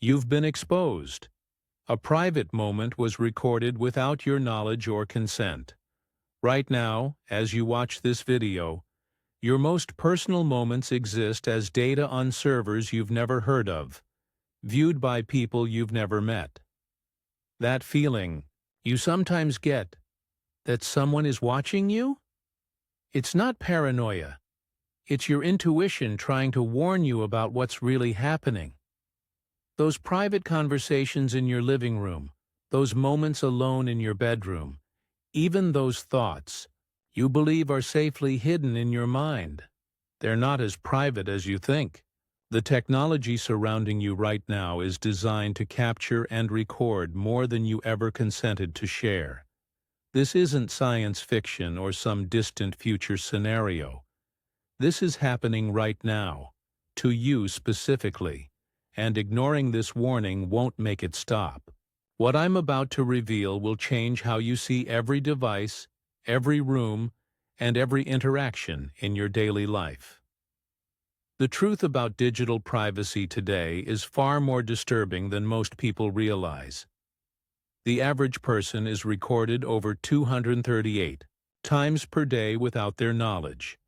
You've been exposed. A private moment was recorded without your knowledge or consent. Right now, as you watch this video, your most personal moments exist as data on servers you've never heard of, viewed by people you've never met. That feeling you sometimes get, that someone is watching you? It's not paranoia. It's your intuition trying to warn you about what's really happening. Those private conversations in your living room, those moments alone in your bedroom, even those thoughts you believe are safely hidden in your mind. They're not as private as you think. The technology surrounding you right now is designed to capture and record more than you ever consented to share. This isn't science fiction or some distant future scenario. This is happening right now, to you specifically, and ignoring this warning won't make it stop. What I'm about to reveal will change how you see every device, every room, and every interaction in your daily life. The truth about digital privacy today is far more disturbing than most people realize. The average person is recorded over 238 times per day without their knowledge.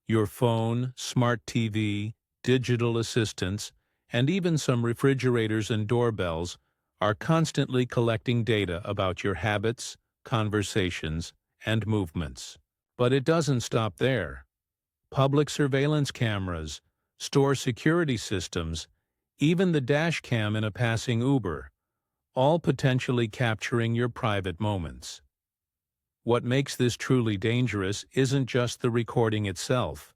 Your phone, smart TV, digital assistants, and even some refrigerators and doorbells are constantly collecting data about your habits, conversations, and movements. But it doesn't stop there. Public surveillance cameras, store security systems, even the dash cam in a passing Uber, all potentially capturing your private moments. What makes this truly dangerous isn't just the recording itself.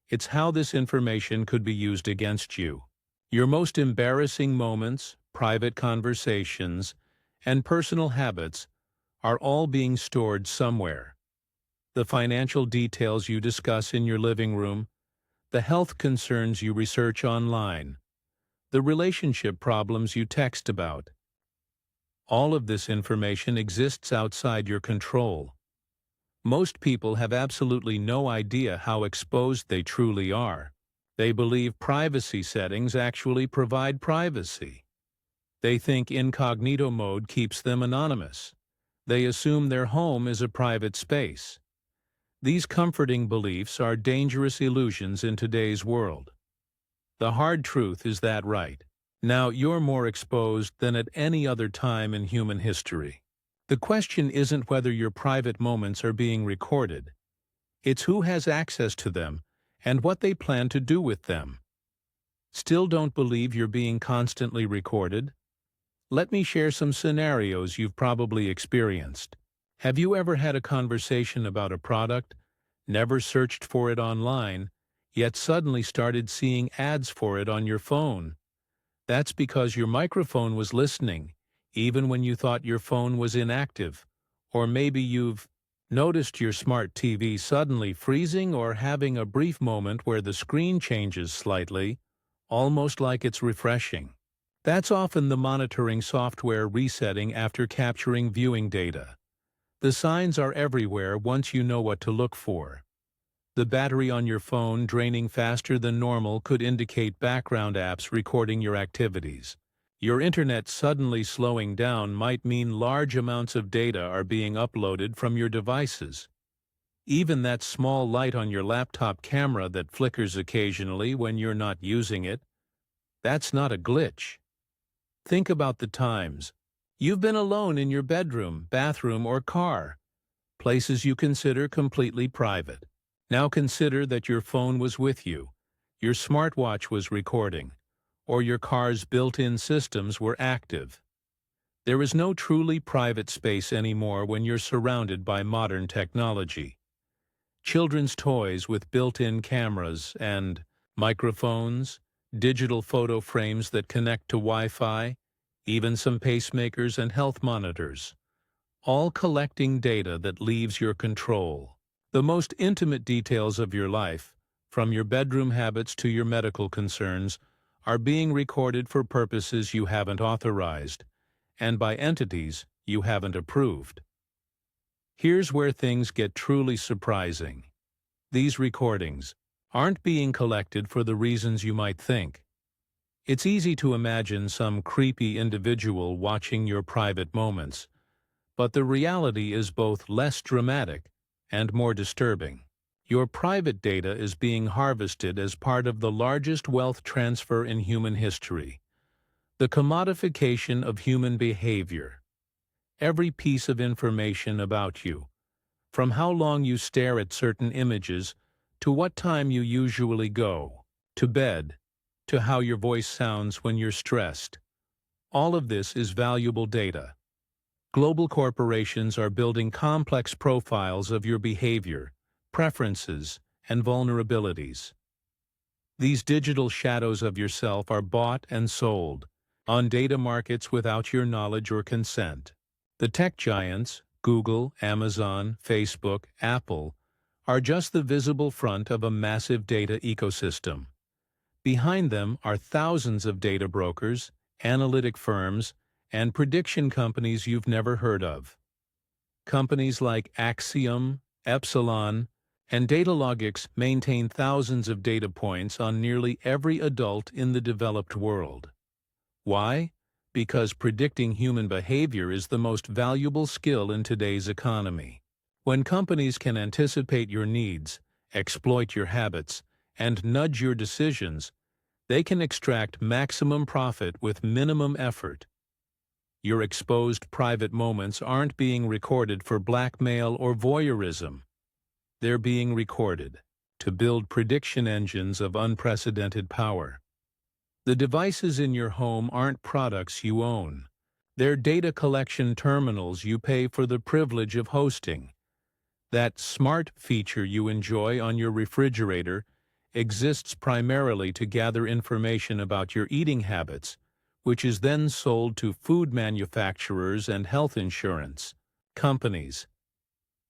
It's how this information could be used against you. Your most embarrassing moments, private conversations, and personal habits are all being stored somewhere. The financial details you discuss in your living room, the health concerns you research online, the relationship problems you text about. All of this information exists outside your control. Most people have absolutely no idea how exposed they truly are. They believe privacy settings actually provide privacy. They think incognito mode keeps them anonymous. They assume their home is a private space. These comforting beliefs are dangerous illusions in today's world. The hard truth is that right now you're more exposed than at any other time in human history. The question isn't whether your private moments are being recorded. It's who has access to them and what they plan to do with them. Still don't believe you're being constantly recorded? Let me share some scenarios you've probably experienced. Have you ever had a conversation about a product, never searched for it online, yet suddenly started seeing ads for it on your phone? That's because your microphone was listening, even when you thought your phone was inactive. Or maybe you've noticed your smart TV suddenly freezing or having a brief moment where the screen changes slightly, almost like it's refreshing. That's often the monitoring software resetting after capturing viewing data. The signs are everywhere once you know what to look for. The battery on your phone draining faster than normal could indicate background apps recording your activities. Your internet suddenly slowing down might mean large amounts of data are being uploaded from your devices. Even that small light on your laptop camera that flickers occasionally when you're not using it, that's not a glitch. Think about the times you've been alone in your bedroom, bathroom, or car, places you consider completely private. Now consider that your phone was with you, your smartwatch was recording, or your car's built-in systems were active. There is no truly private space anymore when you're surrounded by modern technology. Children's toys with built-in cameras and microphones, digital photo frames that connect to Wi-Fi, even some pacemakers and health monitors, all collecting data that leaves your control. The most intimate details of your life, from your bedroom habits to your medical concerns, are being recorded for purposes you haven't authorized, and by entities you haven't approved. Here's where things get truly surprising. These recordings aren't being collected for the reasons you might think. It's easy to imagine some creepy individual watching your private moments, but the reality is both less dramatic and more disturbing. Your private data is being harvested as part of the largest wealth transfer in human history, the commodification of human behavior. Every piece of information about you, from how long you stare at certain images, to what time you usually go to bed, to how your voice sounds when you're stressed. All of this is valuable data. Global corporations are building complex profiles of your behavior, preferences, and vulnerabilities. These digital shadows of yourself are bought and sold on data markets without your knowledge or consent. The tech giants, Google, Amazon, Facebook, Apple, are just the visible front of a massive data ecosystem. Behind them are thousands of data brokers, analytic firms, and prediction companies you've never heard of. Companies like Axiom, Epsilon, and Datalogix maintain thousands of data points on nearly every adult in the developed world. Why? Because predicting human behavior is the most valuable skill in today's economy. When companies can anticipate your needs, exploit your habits, and nudge your decisions, they can extract maximum profit with minimum effort. Your exposed private moments aren't being recorded for blackmail or voyeurism. They're being recorded to build prediction engines of unprecedented power. The devices in your home aren't products you own. They're data collection terminals you pay for the privilege of hosting. That smart feature you enjoy on your refrigerator exists primarily to gather information about your eating habits, which is then sold to food manufacturers and health insurance companies.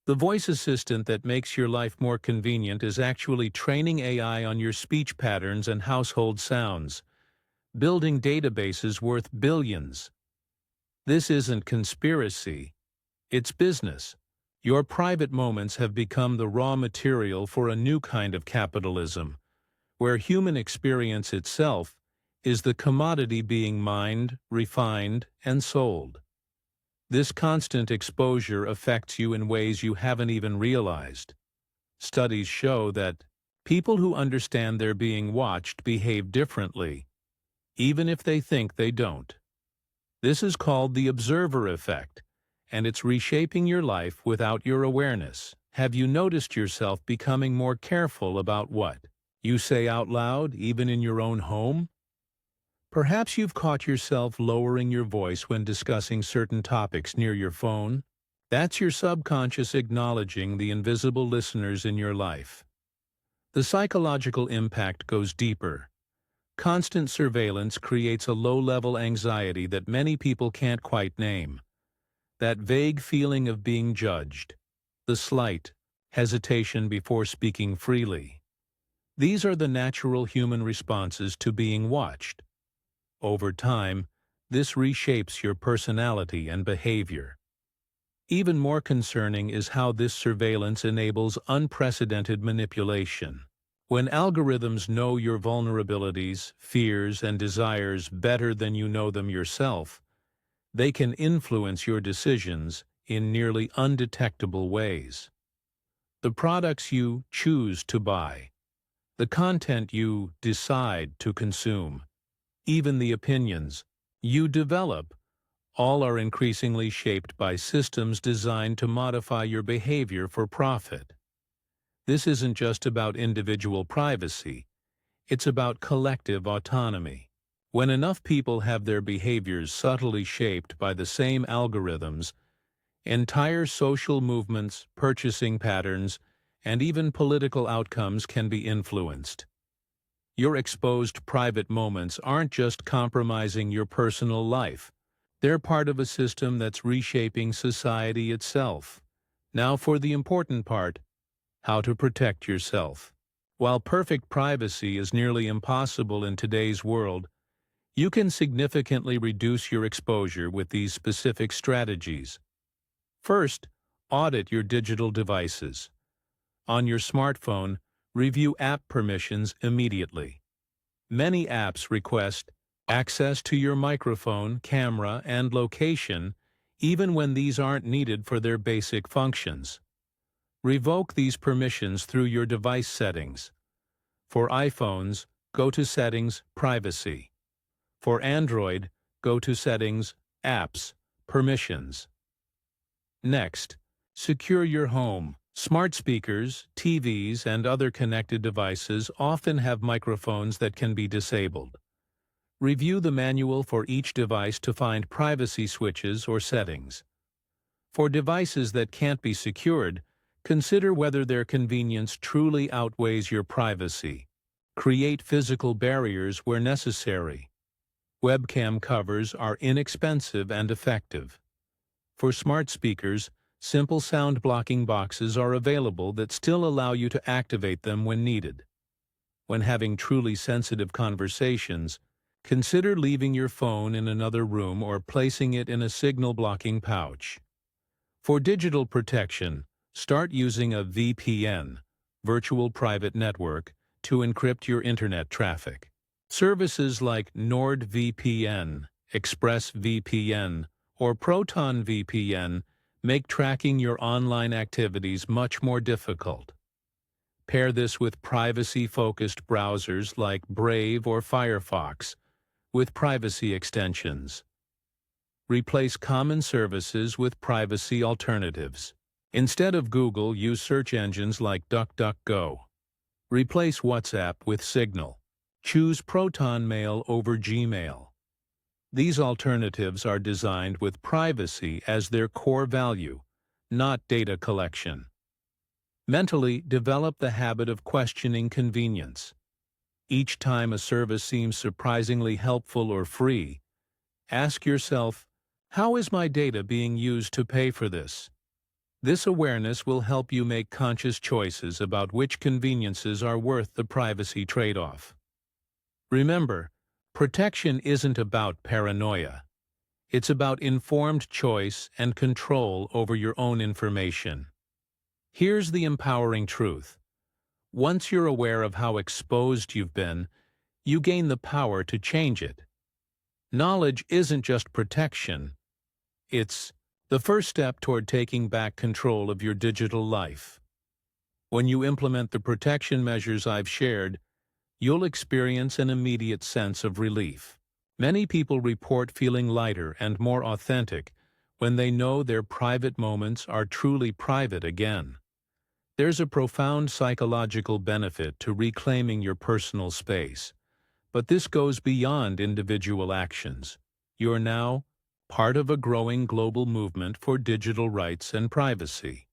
The voice assistant that makes your life more convenient is actually training AI on your speech patterns and household sounds, building databases worth billions. This isn't conspiracy, it's business. Your private moments have become the raw material for a new kind of capitalism, where human experience itself is the commodity being mined, refined, and sold. This constant exposure affects you in ways you haven't even realized. Studies show that people who understand they're being watched behave differently, even if they think they don't. This is called the observer effect, and it's reshaping your life without your awareness. Have you noticed yourself becoming more careful about what you say out loud, even in your own home? Perhaps you've caught yourself lowering your voice when discussing certain topics near your phone. That's your subconscious acknowledging the invisible listeners in your life. The psychological impact goes deeper. Constant surveillance creates a low-level anxiety that many people can't quite name. That vague feeling of being judged, the slight hesitation before speaking freely. These are the natural human responses to being watched. Over time, this reshapes your personality and behavior. Even more concerning is how this surveillance enables unprecedented manipulation. When algorithms know your vulnerabilities, fears, and desires better than you know them yourself, they can influence your decisions in nearly undetectable ways. The products you choose to buy, the content you decide to consume, even the opinions you develop, all are increasingly shaped by systems designed to modify your behavior for profit. This isn't just about individual privacy, it's about collective autonomy. When enough people have their behaviors subtly shaped by the same algorithms, entire social movements, purchasing patterns, and even political outcomes can be influenced. Your exposed private moments aren't just compromising your personal life. They're part of a system that's reshaping society itself. Now for the important part: how to protect yourself. While perfect privacy is nearly impossible in today's world, you can significantly reduce your exposure with these specific strategies. First, audit your digital devices. On your smartphone, review app permissions immediately. Many apps request access to your microphone, camera, and location, even when these aren't needed for their basic functions. Revoke these permissions through your device settings. For iPhones, go to Settings, Privacy. For Android, go to Settings, Apps, Permissions. Next, secure your home. Smart speakers, TVs, and other connected devices often have microphones that can be disabled. Review the manual for each device to find privacy switches or settings. For devices that can't be secured, consider whether their convenience truly outweighs your privacy. Create physical barriers where necessary. Webcam covers are inexpensive and effective. For smart speakers, simple sound blocking boxes are available that still allow you to activate them when needed. When having truly sensitive conversations, consider leaving your phone in another room or placing it in a signal-blocking pouch. For digital protection, start using a VPN, virtual private network, to encrypt your internet traffic. Services like NordVPN, ExpressVPN, or ProtonVPN make tracking your online activities much more difficult. Pair this with privacy-focused browsers like Brave or Firefox, with privacy extensions. Replace common services with privacy alternatives. Instead of Google, use search engines like DuckDuckGo. Replace WhatsApp with Signal. Choose Proton Mail over Gmail. These alternatives are designed with privacy as their core value, not data collection. Mentally, develop the habit of questioning convenience. Each time a service seems surprisingly helpful or free, ask yourself, how is my data being used to pay for this? This awareness will help you make conscious choices about which conveniences are worth the privacy trade-off. Remember, protection isn't about paranoia. It's about informed choice and control over your own information. Here's the empowering truth. Once you're aware of how exposed you've been, you gain the power to change it. Knowledge isn't just protection. It's the first step toward taking back control of your digital life. When you implement the protection measures I've shared, you'll experience an immediate sense of relief. Many people report feeling lighter and more authentic when they know their private moments are truly private again. There's a profound psychological benefit to reclaiming your personal space, but this goes beyond individual actions. You're now part of a growing global movement for digital rights and privacy.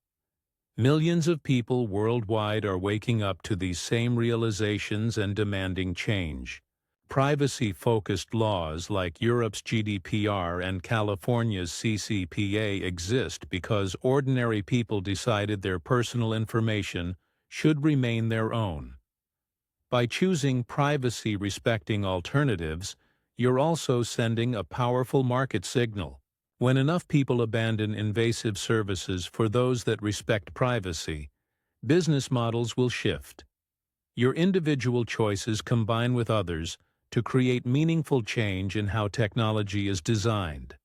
Millions of people worldwide are waking up to these same realizations and demanding change. Privacy-focused laws like Europe's GDPR and California's CCPA exist because ordinary people decided their personal information should remain their own. By choosing privacy-respecting alternatives, you're also sending a powerful market signal. When enough people abandon invasive services for those that respect privacy, business models will shift. Your individual choices combine with others to create meaningful change in how technology is designed.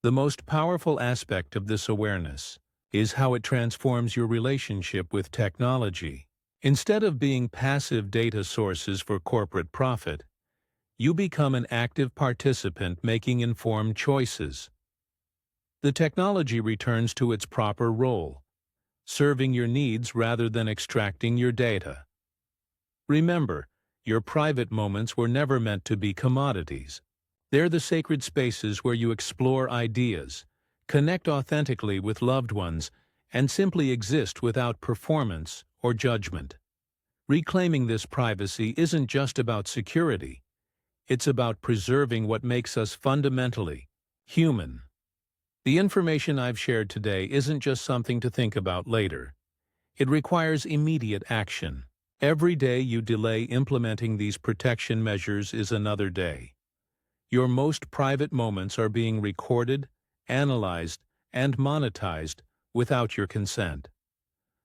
The most powerful aspect of this awareness is how it transforms your relationship with technology. Instead of being passive data sources for corporate profit, you become an active participant making informed choices. The technology returns to its proper role, serving your needs rather than extracting your data. Remember, your private moments were never meant to be commodities. They're the sacred spaces where you explore ideas, connect authentically with loved ones, and simply exist without performance or judgment. Reclaiming this privacy isn't just about security. It's about preserving what makes us fundamentally human. The information I've shared today isn't just something to think about later. It requires immediate action. Every day you delay implementing these protection measures is another day. Your most private moments are being recorded, analyzed, and monetized without your consent.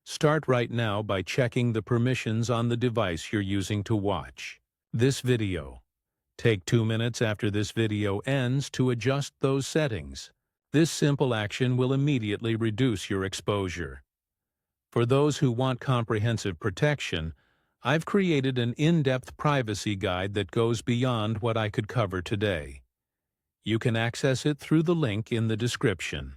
Start right now by checking the permissions on the device you're using to watch this video. Take 2 minutes after this video ends to adjust those settings. This simple action will immediately reduce your exposure. For those who want comprehensive protection, I've created an in-depth privacy guide that goes beyond what I could cover today. You can access it through the link in the description.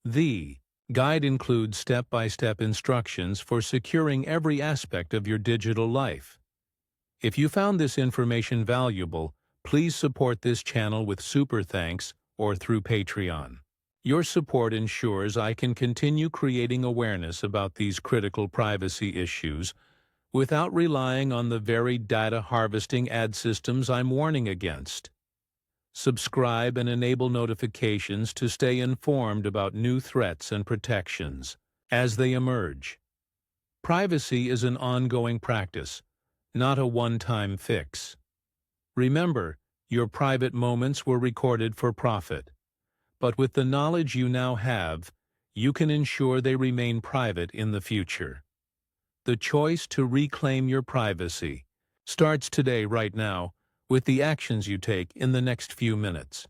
The guide includes step-by-step instructions for securing every aspect of your digital life. If you found this information valuable, please support this channel with super thanks or through Patreon. Your support ensures I can continue creating awareness about these critical privacy issues without relying on the very data harvesting ad systems I'm warning against. Subscribe and enable notifications to stay informed about new threats and protections as they emerge. Privacy is an ongoing practice, not a one-time fix. Remember, your private moments were recorded for profit. But with the knowledge you now have, you can ensure they remain private in the future. The choice to reclaim your privacy starts today, right now, with the actions you take in the next few minutes.